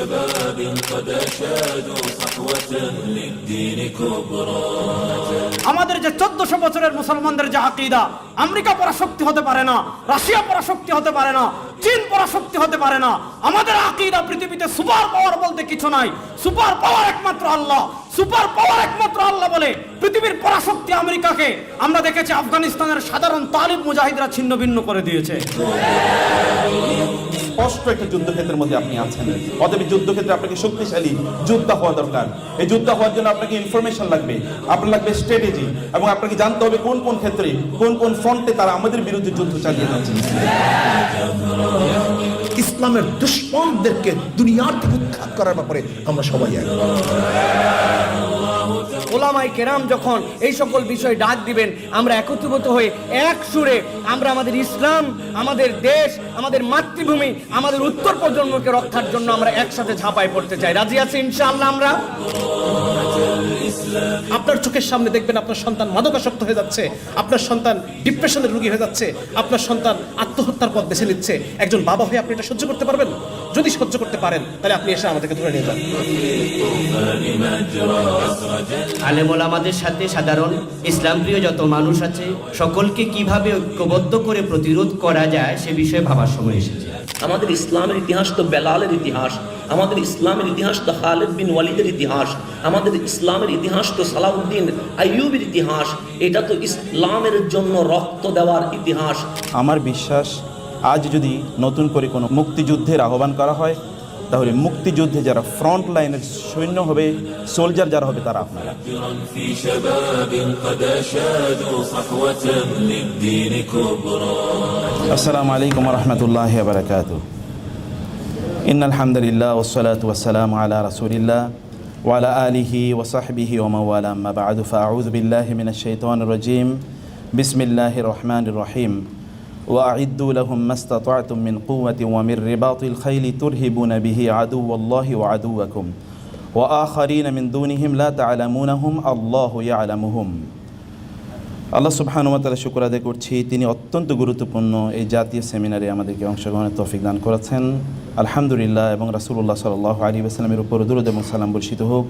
شباب قد أشادوا صحوة للدين كبرى আমাদের যে 1400 বছরের মুসলমানদের যে আকীদা, আমেরিকা পরাশক্তি হতে পারে না, রাশিয়া পরাশক্তি হতে পারে না, চীন পরাশক্তি হতে পারে না। আমাদের আকীদা পৃথিবীতে সুপার পাওয়ার বলতে কিছু নাই, সুপার পাওয়ার একমাত্র আল্লাহ, সুপার পাওয়ার একমাত্র আল্লাহ বলে পৃথিবীর পরাশক্তি আমেরিকাকে আমরা দেখেছি আফগানিস্তানের সাধারণ তালিব মুজাহিদরা ছিন্ন ভিন্ন করে দিয়েছে। স্পষ্ট একটা যুদ্ধক্ষেত্রের মধ্যে আপনি আছেন, অতএব যুদ্ধক্ষেত্রে আপনাকে শক্তিশালী যোদ্ধা হওয়া দরকার। এই যোদ্ধা হওয়ার জন্য আপনাকে ইনফরমেশন লাগবে, আপনার লাগবে স্ট্র্যাটেজি, এবং আপনাকে জানতে হবে কোন কোন ক্ষেত্রে কোন কোন ফ্রন্টে তারা আমাদের বিরুদ্ধে যুদ্ধ চালিয়ে যাচ্ছে। ইসলামের দুশ্মনদেরকে দুনিয়ার থেকে উৎখাত করার ব্যাপারে আমরা সবাই এক। ওলামায়ে কেরাম যখন এই সকল বিষয় ডাক দিবেন, আমরা একত্রিত হয়ে এক সুরে আমরা আমাদের ইসলাম, আমাদের দেশ, আমাদের মাতৃভূমি, আমাদের উত্তর প্রজন্মকে রক্ষার জন্য আমরা একসাথে ঝাঁপায় পড়তে চাই। রাজি আছি ইনশাআল্লাহ আমরা? আপনার চোখের সামনে দেখবেন আপনার সন্তান মাদকাসক্ত হয়ে যাচ্ছে, আপনার সন্তান ডিপ্রেশনের রোগী হয়ে যাচ্ছে, আপনার সন্তান আত্মহত্যার পথ বেছে নিচ্ছে। একজন বাবা হয়ে আপনি এটা সহ্য করতে পারবেন? যদি সহ্য করতে পারেন তাহলে আপনি এসে আমাদেরকে ধরে নিয়ে যান। আলেম ওলামাদের সাথে সাধারণ ইসলাম প্রিয় যত মানুষ আছে সকলকে কিভাবে ঐক্যবদ্ধ করে প্রতিরোধ করা যায় সে বিষয়ে ভাবার সময় এসেছে। আমাদের ইসলামের ইতিহাস তো বেলালের ইতিহাস, আমাদের ইসলামের ইতিহাস তো খালিদ বিন ওয়ালিদের ইতিহাস, আমাদের ইসলামের ইতিহাস তো সালাউদ্দিন আইয়ুবের ইতিহাস। এটা তো ইসলামের জন্য রক্ত দেওয়ার ইতিহাস। আমার বিশ্বাস, আজ যদি নতুন করে কোনো মুক্তিযুদ্ধের আহ্বান করা হয়, তাহলে মুক্তিযুদ্ধে যারা ফ্রন্ট লাইনের সৈন্য হবে, সোলজার যারা হবে, তারা আপনারা। في شباب قد أشادوا صحوة للدين كبرى আসসালামু আলাইকুম ওয়া রাহমাতুল্লাহি ওয়া বারাকাতুহু। ইন্নাল হামদুলিল্লাহ ওয়াস সালাতু ওয়াস সালামু আলা রাসূলিল্লাহ ওয়া আলা আলিহি ওয়া সাহবিহি ওয়া মাওয়ালা, আম্মা বা'দু, ফাআউযু বিল্লাহি মিনাশ শাইতানির রাজীম। বিসমিল্লাহির রহমানির রহিম। وأعدوا لهم ما استطعتم من قوة ومن رباط الخيل ترهبون به عدو الله وعدوكم وآخرين من دونهم لا تعلمونهم الله يعلمهم। আল্লাহ সুবহানাহু ওয়া তাআলা শুকর আদায় করছি, তিনি অত্যন্ত গুরুত্বপূর্ণ এই জাতীয় সেমিনারে আমাদেরকে অংশগ্রহণের তৌফিক দান করেছেন। আলহামদুলিল্লাহ। এবং রাসূলুল্লাহ সাল্লাল্লাহু আলাইহি ওয়াসাল্লামের উপর দরুদ এবং সালাম বর্ষিত হোক।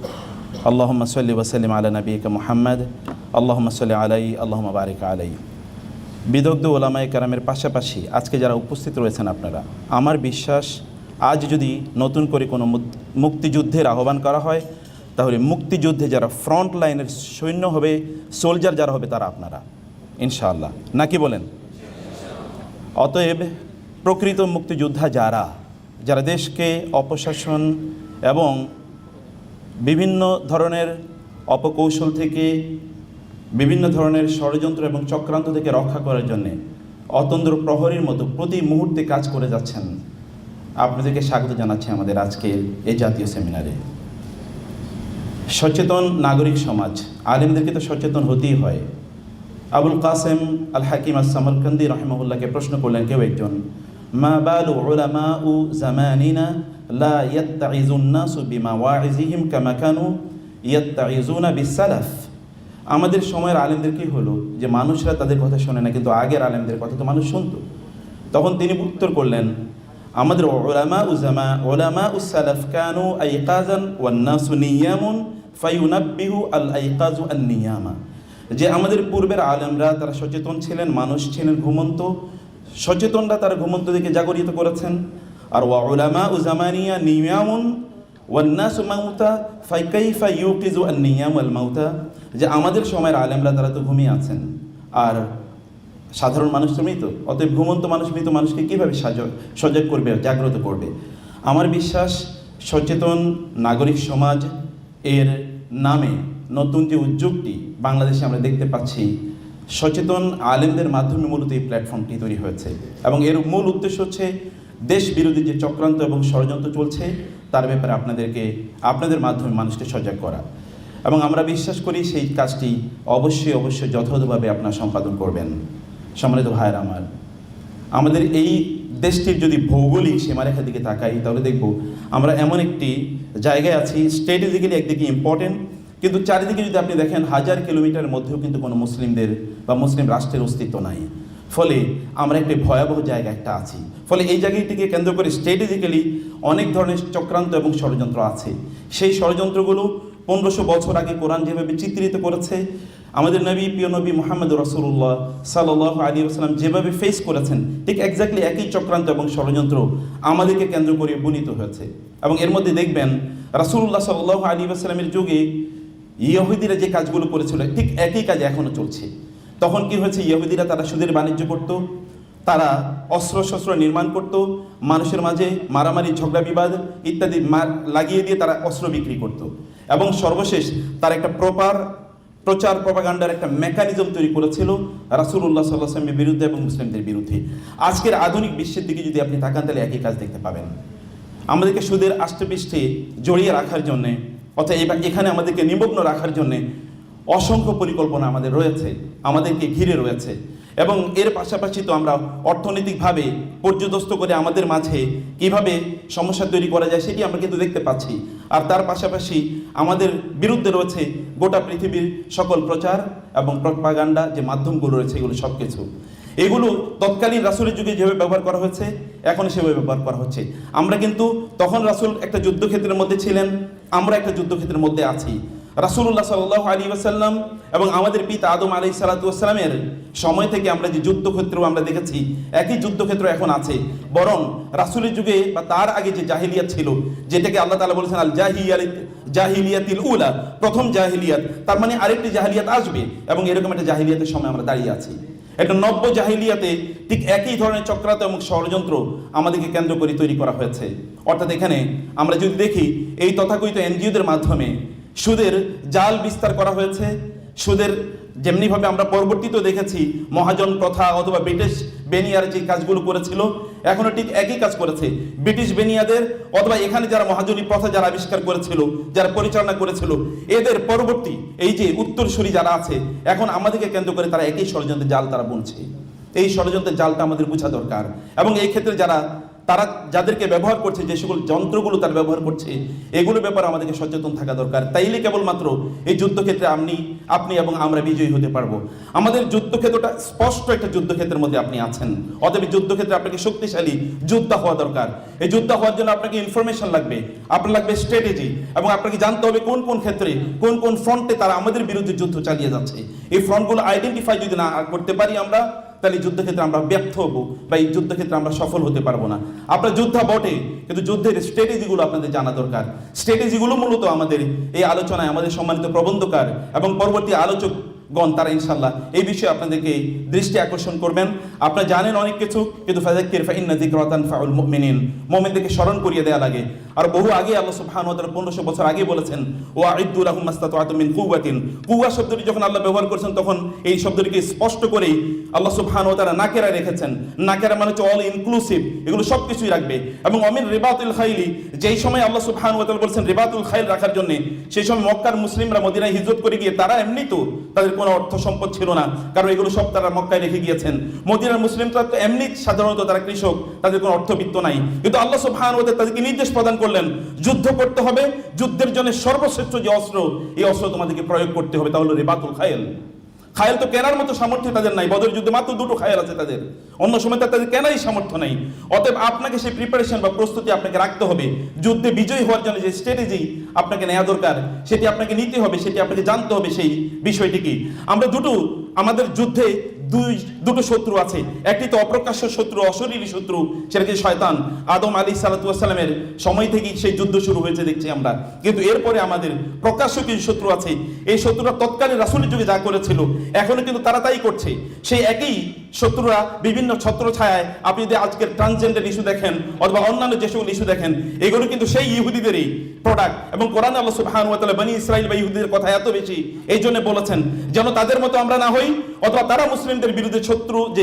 আল্লাহুম্মা সাল্লি ওয়া সাল্লিম আলা নাবিয়িকা মুহাম্মদ, আল্লাহুম্মা সাল্লি আলাইহি, আল্লাহুম্মা বারিক আলাইহি। বিদগ্ধ ওলামায়ে কেরামের পাশাপাশি আজকে যারা উপস্থিত রয়েছেন আপনারা, আমার বিশ্বাস আজ যদি নতুন করে কোনো মুক্তিযুদ্ধের আহ্বান করা হয়, তাহলে মুক্তিযুদ্ধে যারা ফ্রন্ট লাইনের সৈন্য হবে, সোলজার যারা হবে, তারা আপনারা ইনশাআল্লাহ। নাকি বলেন? অতএব প্রকৃত মুক্তিযোদ্ধা যারা যারা দেশকে অপশাসন এবং বিভিন্ন ধরনের অপকৌশল থেকে, বিভিন্ন ধরনের ষড়যন্ত্র এবং চক্রান্ত থেকে রক্ষা করার জন্যে অতন্দ্র প্রহরীর মতো প্রতি মুহূর্তে কাজ করে যাচ্ছেন, আপনাদেরকে স্বাগত জানাচ্ছি আমাদের আজকের এই জাতীয় সেমিনারে। সচেতন নাগরিক সমাজ, আলেমদেরকে তো সচেতন হতেই হয়। আবুল কাসেম আল হাকিম আস-সামারকান্দি রাহিমাহুল্লাহকে প্রশ্ন করলেন কেউ একজন, মা বালু উলামাউ জামানিনা লা ইয়াত্তাইজুন নাসু বিমাওয়াইজিহিম কামা কানু ইয়াত্তাইজুনা বিসালাফ। আমাদের সময়ের আলেমদের কি হলো যে মানুষরা তাদের কথা শোনে না, কিন্তু আগের আলেমদের কথা তো মানুষ শুনতো। তখন তিনি উত্তর করলেন, আমাদের উলামা উস-সালাফ কানু আইকাজান ওয়ান নাসু নিয়ামুন ফায়ুনাব্বিহু আল আইকাজু আন নিয়ামা। যে আমাদের পূর্বের আলেমরা তারা সচেতন ছিলেন, মানুষ ছিলেন ঘুমন্ত, সচেতনরা তারা ঘুমন্ত দিকে জাগরিত করেছেন। আর ওয়া উলামা জামানিয়া নিয়ামুন ওয়ান নাসু মাউতা ফাকাইফা ইউকিজু আন নিয়াম ওয়াল মাউতা। যে আমাদের সময়ের আলেমরা তারা তো ঘুমিয়ে আছেন, আর সাধারণ মানুষ তো মৃত, অতএব ঘুমন্ত মানুষ মৃত মানুষকে কীভাবে সজাগ করবে, জাগ্রত করবে? আমার বিশ্বাস সচেতন নাগরিক সমাজ এর নামে নতুন যে উদ্যোগটি বাংলাদেশে আমরা দেখতে পাচ্ছি, সচেতন আলেমদের মাধ্যমে মূলত এই প্ল্যাটফর্মটি তৈরি হয়েছে। এবং এর মূল উদ্দেশ্য হচ্ছে দেশ বিরোধী যে চক্রান্ত এবং ষড়যন্ত্র চলছে তার ব্যাপারে আপনাদের মাধ্যমে মানুষকে সজাগ করা। এবং আমরা বিশ্বাস করি সেই কাজটি অবশ্যই যথাযথভাবে আপনারা সম্পাদন করবেন। সম্মানিত ভাইয়েরা আমার, আমাদের এই দেশটির যদি ভৌগোলিক সীমারেখার দিকে তাকাই, তাহলে দেখব আমরা এমন একটি জায়গায় আছি, স্ট্র্যাটেজিক্যালি একদিকে ইম্পর্টেন্ট, কিন্তু চারিদিকে যদি আপনি দেখেন 1000 কিলোমিটারের মধ্যেও কিন্তু কোনো মুসলিমদের বা মুসলিম রাষ্ট্রের অস্তিত্ব নাই। ফলে আমরা একটি ভয়াবহ জায়গায় একটা আছি। ফলে এই জায়গাটিকে কেন্দ্র করে স্ট্র্যাটেজিক্যালি অনেক ধরনের চক্রান্ত এবং ষড়যন্ত্র আছে। সেই ষড়যন্ত্রগুলো 1500 বছর আগে কোরআন যেভাবে চিত্রিত করেছে, আমাদের নবী, প্রিয় নবী মুহাম্মদ রাসূলুল্লাহ সাল্লাল্লাহু আলাইহি ওয়াসাল্লাম যেভাবে ফেস করেছেন, ঠিক এক্স্যাক্টলি একই চক্রান্ত এবং ষড়যন্ত্র আমাদেরকে কেন্দ্র করে বুনিত হয়েছে। এবং এর মধ্যে দেখবেন রাসূলুল্লাহ সাল্লাল্লাহু আলাইহি ওয়াসাল্লামের যুগে ইহুদিরা যে কাজগুলো করেছিল, ঠিক একই কাজ এখনও চলছে। তখন কি হয়েছে, ইহুদিরা তারা সুদের বাণিজ্য করত, তারা অস্ত্রশস্ত্র নির্মাণ করত, মানুষের মাঝে মারামারি, ঝগড়া বিবাদ ইত্যাদি লাগিয়ে দিয়ে তারা অস্ত্র বিক্রি করত। এবং সর্বশেষ তারা একটা প্রপার প্রচার প্রপাগান্ডার একটা মেকানিজম তৈরি করেছিল রাসূলুল্লাহ সাল্লাল্লাহু আলাইহি ওয়াসাল্লামের বিরুদ্ধে এবং মুসলিমদের বিরুদ্ধে। আজকের আধুনিক বিশ্বের দিকে যদি আপনি তাকান, তাহলে একই কাজ দেখতে পাবেন। আমাদেরকে সুদের আষ্টেপৃষ্ঠে জড়িয়ে রাখার জন্যে, অর্থাৎ এখানে আমাদেরকে নিমগ্ন রাখার জন্যে অসংখ্য পরিকল্পনা আমাদের রয়েছে, আমাদেরকে ঘিরে রয়েছে। এবং এর পাশাপাশি তো আমরা অর্থনৈতিকভাবে পর্যদস্ত করে আমাদের মাঝে কিভাবে সমস্যা তৈরি করা যায় সেটি আমরা কিন্তু দেখতে পাচ্ছি। আর তার পাশাপাশি আমাদের বিরুদ্ধে রয়েছে গোটা পৃথিবীর সকল প্রচার এবং প্রপাগান্ডা যে মাধ্যমগুলো রয়েছে, এগুলো সব কিছু। এগুলো তৎকালীন রাসূলের যুগে যেভাবে ব্যবহার করা হয়েছে, এখন সেভাবে ব্যবহার করা হচ্ছে। আমরা কিন্তু তখন রাসূল একটা যুদ্ধক্ষেত্রের মধ্যে ছিলেন, আমরা একটা যুদ্ধক্ষেত্রের মধ্যে আছি। রাসূলুল্লাহ সাল্লাল্লাহু আলাইহি ওয়াসাল্লাম এবং আমাদের পিতা আদম আলাইহিস সালাতু ওয়াসসালামের সময় থেকে আমরা যে যুদ্ধক্ষেত্র আমরা দেখেছি, একই যুদ্ধক্ষেত্র এখন আছে। বরং রাসূলের যুগে বা তার আগে যে জাহিলিয়াত ছিল, যেটাকে আল্লাহ তাআলা বলেছেন আল জাহিলিয়াতিল উলা, প্রথম জাহিলিয়াত, তার মানে আরেকটি জাহিলিয়াত আসবে। এবং এরকম একটা জাহিলিয়াতের সময় আমরা দাঁড়িয়ে আছি। একটা নব্য জাহিলিয়াতে ঠিক একই ধরনের চক্রান্ত এবং ষড়যন্ত্র আমাদেরকে কেন্দ্র করে তৈরি করা হয়েছে। অর্থাৎ এখানে আমরা যদি দেখি, এই তথাকথিত এনজিওদের মাধ্যমে সুদের জাল বিস্তার করা হয়েছে। সুদের যেমনিভাবে আমরা পরবর্তীতেও দেখেছি মহাজন প্রথা অথবা ব্রিটিশ বেনিয়ার যে কাজগুলো করেছিল, এখনো ঠিক একই কাজ করেছে। ব্রিটিশ বেনিয়াদের অথবা এখানে যারা মহাজনী প্রথা যারা আবিষ্কার করেছিল, যারা পরিচালনা করেছিল, এদের পরবর্তী এই যে উত্তরসূরি যারা আছে, এখন আমাদেরকে কেন্দ্র করে তারা একই ষড়যন্ত্রের জাল তারা বুনছে। এই ষড়যন্ত্রের জালটা আমাদের বোঝা দরকার। এবং এই ক্ষেত্রে তারা যাদেরকে ব্যবহার করছে, যে সকল যন্ত্রগুলো তারা ব্যবহার করছে, এগুলোর ব্যাপারে আমাদেরকে সচেতন থাকা দরকার। তাইলে কেবলমাত্র এই যুদ্ধক্ষেত্রে আপনি এবং আমরা বিজয়ী হতে পারবো। আমাদের যুদ্ধক্ষেত্রটা স্পষ্ট একটা যুদ্ধক্ষেত্রের মধ্যে আপনি আছেন। অতএব যুদ্ধক্ষেত্রে আপনাকে শক্তিশালী যোদ্ধা হওয়া দরকার। এই যোদ্ধা হওয়ার জন্য আপনাকে ইনফরমেশন লাগবে, আপনার লাগবে স্ট্র্যাটেজি, এবং আপনাকে জানতে হবে কোন কোন ক্ষেত্রে কোন কোন ফ্রন্টে তারা আমাদের বিরুদ্ধে যুদ্ধ চালিয়ে যাচ্ছে। এই ফ্রন্টগুলো আইডেন্টিফাই যদি না করতে পারি আমরা, তাহলে যুদ্ধক্ষেত্রে আমরা ব্যর্থ হবো বা এই যুদ্ধক্ষেত্রে আমরা সফল হতে পারবো না। আপনার যোদ্ধা বটে, কিন্তু যুদ্ধের স্ট্র্যাটেজিগুলো আপনাদের জানা দরকার। স্ট্র্যাটেজিগুলো মূলত আমাদের এই আলোচনায় আমাদের সম্মানিত প্রবন্ধকার এবং পরবর্তী আলোচকগণ তারা ইনশাল্লাহ এই বিষয়ে আপনাদেরকে দৃষ্টি আকর্ষণ করবেন। আপনারা জানেন অনেক কিছু, কিন্তু ফাযাক্কির ফাইন্না যিকরা তানফাউল মুমিনিন, মুমিনদেরকে স্মরণ করিয়ে দেওয়া লাগে। আর বহু আগে আল্লাহ সুবহানাহু ওয়া তাআলা 1500 বছর আগে বলেছেন, ওয়া'iদ্দু লাহুম মাসতাতা'তুম মিন কুওয়াতিন। কুওয়া শব্দটি যখন আল্লাহ ব্যবহার করেছেন, তখন এই শব্দটিকে স্পষ্ট করেই আল্লাহ সুবহানাহু ওয়া তাআলা নাকেরা রেখেছেন। নাকেরা মানে হচ্ছে অল ইনক্লুসিভ, এগুলো সব কিছুই রাখবে। এবং অমিন রিবাতুল খাইলি, যেই সময় আল্লাহ সুবহানাহু ওয়া তাআলা বলেছেন রিবাতুল খাইল রাখার জন্য, সেই সময় মক্কার মুসলিমরা মদিনায় হিজরত করে গিয়ে তারা এমনি তো তাদের কোনো অর্থ সম্পদ ছিল না, কারণ এগুলো সব তারা মক্কায় রেখে গিয়েছেন। মদিনার মুসলিমরা তো এমনি সাধারণত তারা কৃষক, তাদের কোনো অর্থবিত্ত নাই, কিন্তু আল্লাহ সুবহানাহু ওয়া তাআলা তাদেরকে নির্দেশ প্রদান করলেন যুদ্ধ করতে হবে, যুদ্ধের জন্য সর্বশ্রেষ্ঠ যে অস্ত্র, এই অস্ত্র তোমাদেরকে প্রয়োগ করতে হবে, তা হলো রিবাতুল খাইল। খায়াল তো কেনার মতো সামর্থ্য তাদের নাই। বদরের যুদ্ধে মাত্র 2টো খায়াল আছে তাদের, অন্য সময় তাদের কেনারই সামর্থ্য নাই। অতএব আপনাকে সেই প্রিপারেশন বা প্রস্তুতি আপনাকে রাখতে হবে। যুদ্ধে বিজয়ী হওয়ার জন্য যে স্ট্র্যাটেজি আপনাকে নেওয়া দরকার, সেটি আপনাকে নিতে হবে, সেটি আপনাকে জানতে হবে। সেই বিষয়টি কি, আমরা আমাদের যুদ্ধে দুটো শত্রু আছে। একটি তো অপ্রকাশ্য শত্রু, অশরীরী শত্রু, সেটা কি শয়তান। আদম আলাইহিস সালাতু ওয়াস সালামের সময় থেকেই সেই যুদ্ধ শুরু হয়েছে দেখছি আমরা। কিন্তু এরপরে আমাদের প্রকাশ্য কিছু শত্রু আছে। এই শত্রুরা তৎকালীন রাসূলের যুগে যা করেছিল, এখনো কিন্তু তারা তাই করছে। সেই একই শত্রুরা বিভিন্ন ছত্রছায়ায়, আপনি যদি আজকের ট্রান্সজেন্ডার ইস্যু দেখেন অথবা অন্যান্য যে সকল ইস্যু দেখেন, এগুলো কিন্তু সেই ইহুদিদেরই প্রোডাক্ট। এবং কোরআনে আল্লাহ সুবহানাহু ওয়া তাআলা বনী ইসরাইল বা ইহুদিদের কথা এত বেশি এই জন্য বলেছেন, যেন তাদের মতো আমরা না হই, অথবা তারা মুসলিমদের বিরুদ্ধে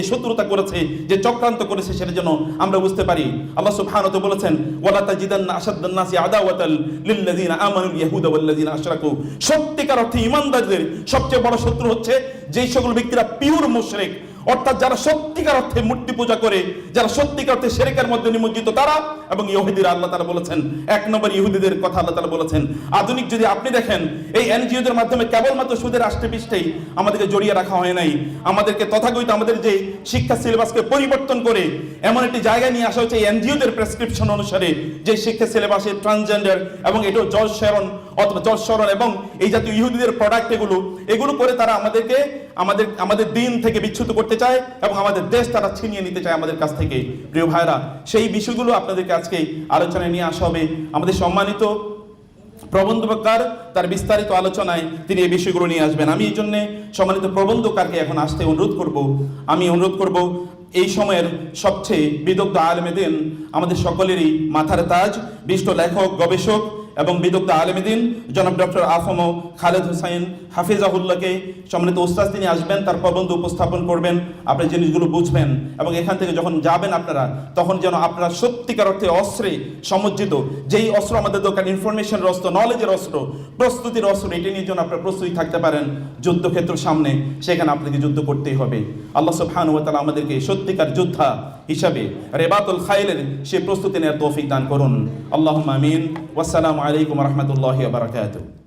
শত্রুতা করেছে, যে চক্রান্ত করেছে, সেটা যেন আমরা বুঝতে পারি। আল্লাহ সুবহানাহু ওয়া তাআলা বলেছেন, ওয়ালা তাজিদান্না আশাদ্দান নাসি আদাওয়াতাল লিল্লাযিনা আমানুল ইয়াহুদা ওয়াল্লাযিনা আশরাকু। সত্যিকার অর্থে ঈমানদারদের সবচেয়ে বড় শত্রু হচ্ছে যেই সকল ব্যক্তিরা পিওর মুশরিক, অর্থাৎ যারা সত্যিকার অর্থে মূর্তি পূজা করে, যারা সত্যিকার অর্থে শিরকের মধ্যে নিমজ্জিত তারা, এবং ইহুদিরা আল্লাহ তাআলা বলেছেন, 1 নম্বর ইহুদিদের কথা আল্লাহ তাআলা বলেছেন। আধুনিক যদি আপনি দেখেন, এই এনজিওদের মাধ্যমে কেবলমাত্র সুদের আষ্টেপৃষ্ঠেই আমাদেরকে জড়িয়ে রাখা হয় নাই, আমাদেরকে তথাকথিত আমাদের যে শিক্ষা সিলেবাসকে পরিবর্তন করে এমন একটি জায়গায় নিয়ে আসা হচ্ছে এই এনজিওদের প্রেসক্রিপশন অনুসারে যে শিক্ষা সিলেবাসে ট্রান্সজেন্ডার এবং এটাও জর্জ শরন অথবা জর্জ শরন এবং এই জাতীয় ইহুদিদের প্রোডাক্ট এগুলো করে তারা আমাদেরকে আমাদের দিন থেকে বিচ্যুত করতে চায় এবং আমাদের দেশ তারা ছিনিয়ে নিতে চায় আমাদের কাছ থেকে। প্রিয় ভাইরা, সেই বিষয়গুলো আপনাদেরকে আজকে আলোচনায় নিয়ে আসা হবে। আমাদের সম্মানিত প্রবন্ধকার তার বিস্তারিত আলোচনায় তিনি এই বিষয়গুলো নিয়ে আসবেন। আমি এই জন্য সম্মানিত প্রবন্ধকারকে এখন আসতে অনুরোধ করব। এই সময়ের সবচেয়ে বিদগ্ধ আলেমে দ্বীন, আমাদের সকলেরই মাথার তাজ, বিশিষ্ট লেখক, গবেষক এবং বিদগ্ধ আলেমে দ্বীন জনাব ডক্টর আফম খালেদ হোসাইন হাফিজাহুল্লাহকে সম্মানিত উস্তাদ তিনি আসবেন, তার প্রবন্ধ উপস্থাপন করবেন, আপনি জিনিসগুলো বুঝবেন এবং এখান থেকে যখন যাবেন আপনারা, তখন যেন আপনারা সত্যিকার অর্থে অস্ত্রে সমজ্জিত, যেই অস্ত্র আমাদের দরকার, ইনফরমেশনের অস্ত্র, নলেজের অস্ত্র, প্রস্তুতির অস্ত্র, এটি নিয়ে যেন আপনারা প্রস্তুতি থাকতে পারেন। যুদ্ধক্ষেত্রের সামনে সেখানে আপনাকে যুদ্ধ করতেই হবে। আল্লাহ সুবহানাহু ওয়া তাআলা আমাদেরকে সত্যিকার যোদ্ধা হিসাবে রেবাতুল খাইলের সে প্রস্তুতি নেওয়ার তৌফিক দান করুন। আল্লাহুম্মা আমিন। ওয়াসসালামু আলাইকুম ওয়া রাহমাতুল্লাহি ওয়া বারাকাতুহু।